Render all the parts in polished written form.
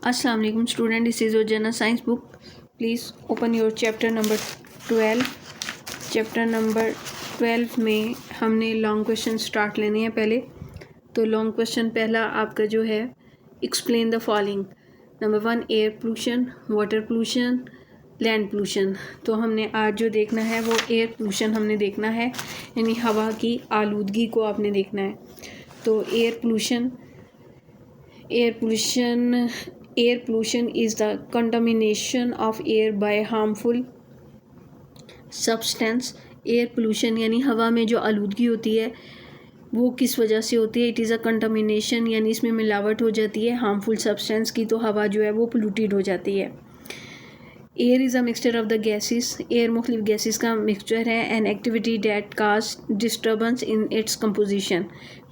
अस्सलाम वालेकुम student, this is your general science book. Please open your chapter number 12. Chapter number 12 में हमने long question start लेने हैं पहले. तो लॉन्ग क्वेश्चन पहला आपका जो है, explain the following. Number 1 air pollution, water pollution, land pollution. तो हमने आज जो देखना है वो एयर पोल्यूशन हमने देखना है, यानी हवा की आलूदगी को आपने देखना है. तो air pollution is the contamination of air by harmful substance. Air pollution यानी हवा में जो आलूदगी होती है वो किस वजह से होती है. इट इज़ अ कंटामिनेशन यानी इसमें मिलावट हो जाती है हार्मफुल सब्सटेंस की, तो हवा जो है वो पोल्यूटेड हो जाती है. Air is a mixture of the gases. Air मुख्तलिफ गैसेस का मिक्सचर है. An activity that cause disturbance in its composition.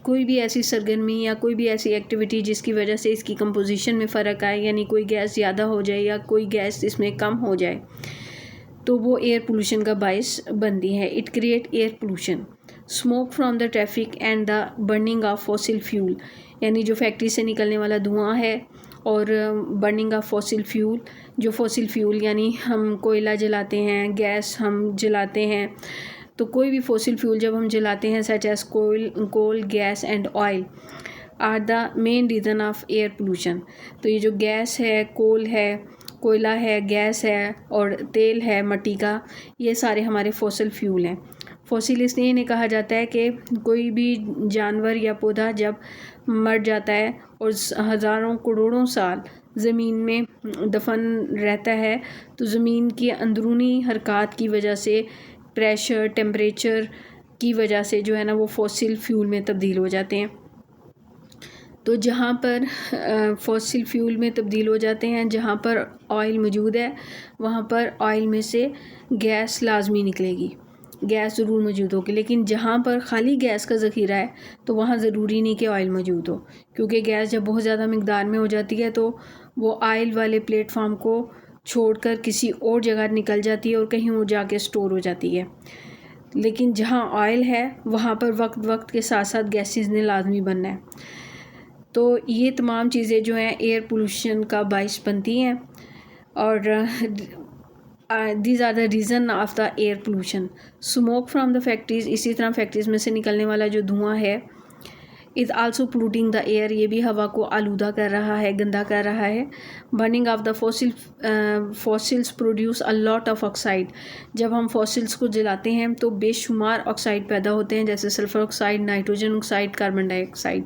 कोई भी ऐसी सरगर्मी या कोई भी ऐसी एक्टिविटी जिसकी वजह से इसकी कंपोजिशन में फ़र्क आए, यानी कोई गैस ज़्यादा हो जाए या कोई गैस इसमें कम हो जाए, तो वो एयर पोल्यूशन का बायस बनती है. It create air pollution. Smoke from the traffic and the burning of fossil fuel, यानी जो फैक्ट्री से निकलने वाला धुआं है और बर्निंग ऑफ फॉसिल फ्यूल. जो फॉसिल फ्यूल यानी हम कोयला जलाते हैं, गैस हम जलाते हैं, तो कोई भी फॉसिल फ्यूल जब हम जलाते हैं such as coal gas and oil are the main reason of air pollution. तो ये जो गैस है, कोल है, कोयला है, गैस है और तेल है मट्टी का, ये सारे हमारे फॉसिल फ्यूल हैं. फॉसिल इसलिए इन्हें कहा जाता है कि कोई भी जानवर या पौधा जब मर जाता है और हज़ारों करोड़ों साल ज़मीन में दफन रहता है, तो ज़मीन की अंदरूनी हरकत की वजह से, प्रेशर, टेम्परेचर की वजह से जो है ना वो फॉसिल फ्यूल में तब्दील हो जाते हैं. तो जहाँ पर फॉसिल फ्यूल में तब्दील हो जाते हैं, जहाँ पर ऑयल मौजूद है वहाँ पर ऑयल में से गैस लाजमी निकलेगी, गैस ज़रूर मौजूद होगी. लेकिन जहाँ पर खाली गैस का ज़ख़ीरा है तो वहाँ ज़रूरी नहीं कि ऑयल मौजूद हो, क्योंकि गैस जब बहुत ज़्यादा मिक़दार में हो जाती है तो वो ऑयल वाले प्लेटफॉर्म को छोड़कर किसी और जगह निकल जाती है और कहीं और जाके स्टोर हो जाती है. लेकिन जहाँ ऑयल है वहाँ पर वक्त के साथ साथ गैसेस ने लाजमी बनना है. तो ये तमाम चीज़ें जो हैं एयर पोल्यूशन का बायस बनती हैं. और these are the reason of the air pollution. Smoke from the factories, इसी तरह फैक्ट्रीज़ में से निकलने वाला जो धुआं है, is also polluting the air, ये भी हवा को आलूदा कर रहा है, गंदा कर रहा है. Burning of the fossils produce a lot of oxide. जब हम फॉसिल्स को जलाते हैं तो बेशुमार ऑक्साइड पैदा होते हैं, जैसे sulphur oxide, nitrogen oxide, carbon dioxide.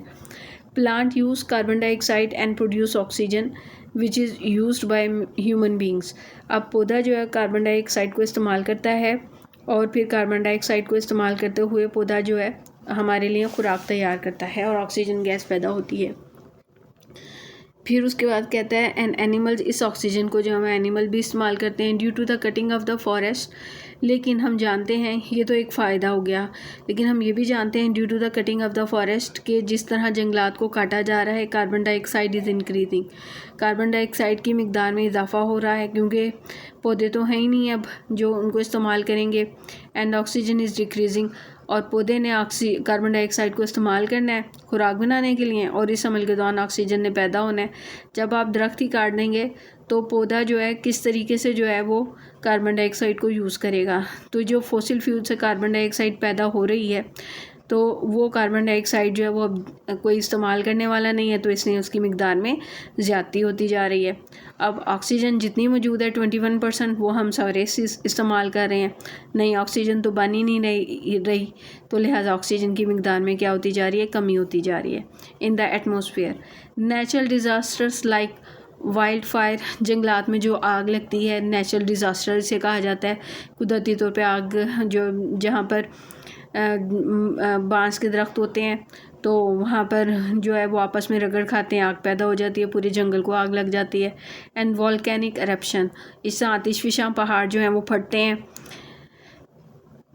Plant use carbon dioxide and produce oxygen which is used by human beings. अब पौधा जो है कार्बन डाइऑक्साइड को इस्तेमाल करता है और फिर कार्बन डाइऑक्साइड को इस्तेमाल करते हुए पौधा जो है हमारे लिए खुराक तैयार करता है और ऑक्सीजन गैस पैदा होती है. फिर उसके बाद कहता है एन एनिमल्स, इस ऑक्सीजन को जो हम एनिमल भी इस्तेमाल करते हैं. Due to the cutting of the forest, लेकिन हम जानते हैं ये तो एक फ़ायदा हो गया, लेकिन हम ये भी जानते हैं due to the cutting of the forest के जिस तरह जंगलात को काटा जा रहा है, carbon dioxide is increasing. Carbon dioxide की मिकदार में इजाफा हो रहा है क्योंकि पौधे तो हैं ही नहीं अब जो उनको इस्तेमाल करेंगे. एंड ऑक्सीजन इज़ डिक्रीजिंग, और पौधे ने कार्बन डाइऑक्साइड को इस्तेमाल करना है खुराक बनाने के लिए, और इस अमल के दौरान ऑक्सीजन ने पैदा होना है. जब आप दरख्त ही काट देंगे तो पौधा जो है किस तरीके से जो है वो कार्बन डाइऑक्साइड को यूज़ करेगा. तो जो फॉसिल फ्यूल से कार्बन डाइऑक्साइड पैदा हो रही है तो वो कार्बन डाइऑक्साइड जो है वो अब कोई इस्तेमाल करने वाला नहीं है, तो इसलिए उसकी मिकदार में ज़्यादती होती जा रही है. अब ऑक्सीजन जितनी मौजूद है 21%, वो हम सारे इस्तेमाल कर रहे हैं. नई ऑक्सीजन तो बन ही नहीं रही, तो लिहाजा ऑक्सीजन की मिकदार में क्या होती जा रही है, कमी होती जा रही है in the atmosphere. Natural disasters like wild fire, जंगलात में जो आग लगती है नेचुरल डिज़ास्टर इसे कहा जाता है. कुदरती तौर पे आग जो जहाँ पर बांस के दरख्त होते हैं तो वहाँ पर जो है वो आपस में रगड़ खाते हैं, आग पैदा हो जाती है, पूरे जंगल को आग लग जाती है. एंड वॉल्केनिक एरप्शन, इससे आतिशफिशा पहाड़ जो हैं वो फटते हैं.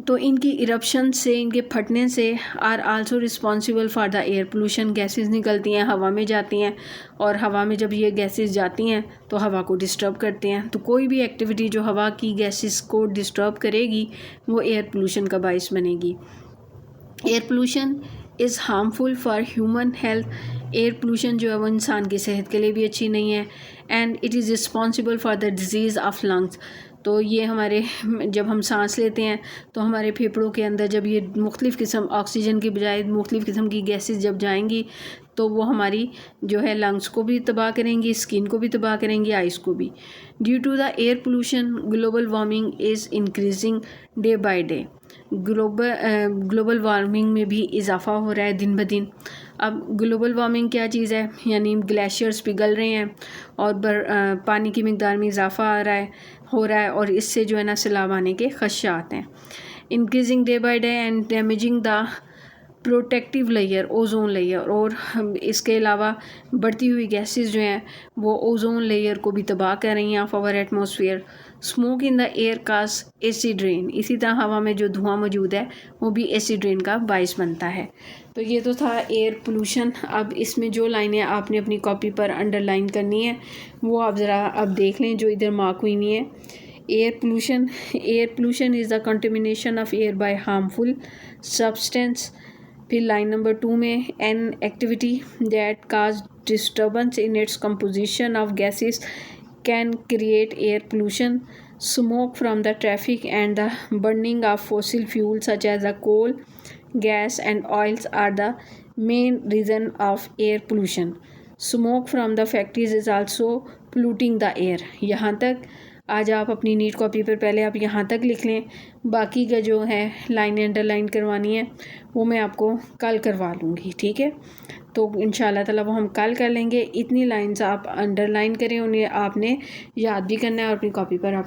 तो इनकी इरप्शन से, इनके फटने से are also responsible for the air pollution. Gases निकलती हैं, हवा में जाती हैं, और हवा में जब ये गैसेस जाती हैं तो हवा को डिस्टर्ब करते हैं. तो कोई भी एक्टिविटी जो हवा की गैसेस को डिस्टर्ब करेगी वो एयर पोल्यूशन का बायस बनेगी. Air pollution is harmful for human health. Air pollution जो है वो इंसान की सेहत के लिए भी अच्छी नहीं है and it is responsible for the disease of lungs. तो ये हमारे जब हम सांस लेते हैं तो हमारे फेफड़ों के अंदर जब ये मुख्तलिफ़ किस्म ऑक्सीजन की बजाय मुख्तलिफ़ किस्म की गैसेस जब जाएंगी तो वो हमारी जो है लंग्स को भी तबाह करेंगी, स्किन को भी तबाह करेंगी, आइज़ को भी। Due to the air pollution global warming is increasing day by day. Global warming में भी इजाफा हो रहा है दिन ब दिन। अब ग्लोबल वार्मिंग क्या चीज़ है, यानी ग्लेशियर्स पिघल रहे हैं और पानी की मिकदार में इजाफा हो रहा है और इससे जो है ना सैलाब आने के खदशात हैं। Increasing day by day and damaging the protective layer ozone layer, और इसके अलावा बढ़ती हुई गैसेस जो हैं वो ओजोन लेयर को भी तबाह कर रही हैं of our atmosphere. Smoke in the air cause acid rain, इसी तरह हवा में जो धुआं मौजूद है वो भी एसिड रेन का बाइस बनता है। तो ये तो था एयर पोल्यूशन। अब इसमें जो लाइनें आपने अपनी कॉपी पर अंडरलाइन करनी है वो आप ज़रा अब देख लें जो इधर मार्क हुई हुई है। Air pollution is the contamination of air by harmful substance. फिर लाइन नंबर 2 में an activity that cause disturbance in its composition of gases can create air pollution. Smoke from the traffic and the burning of fossil fuel such as the coal, gas and oils are the main reason of air pollution. Smoke from the factories is also polluting the air. यहाँ तक आज आप अपनी NEET copy पर पहले आप यहाँ तक लिख लें, बाकी का जो है लाइनें अंडरलाइन करवानी है वो मैं आपको कल करवा लूँगी, ठीक है। तो इंशाल्लाह ताला वो हम कल कर लेंगे। इतनी लाइंस आप अंडरलाइन करें, उन्हें आपने याद भी करना है और अपनी कॉपी पर आप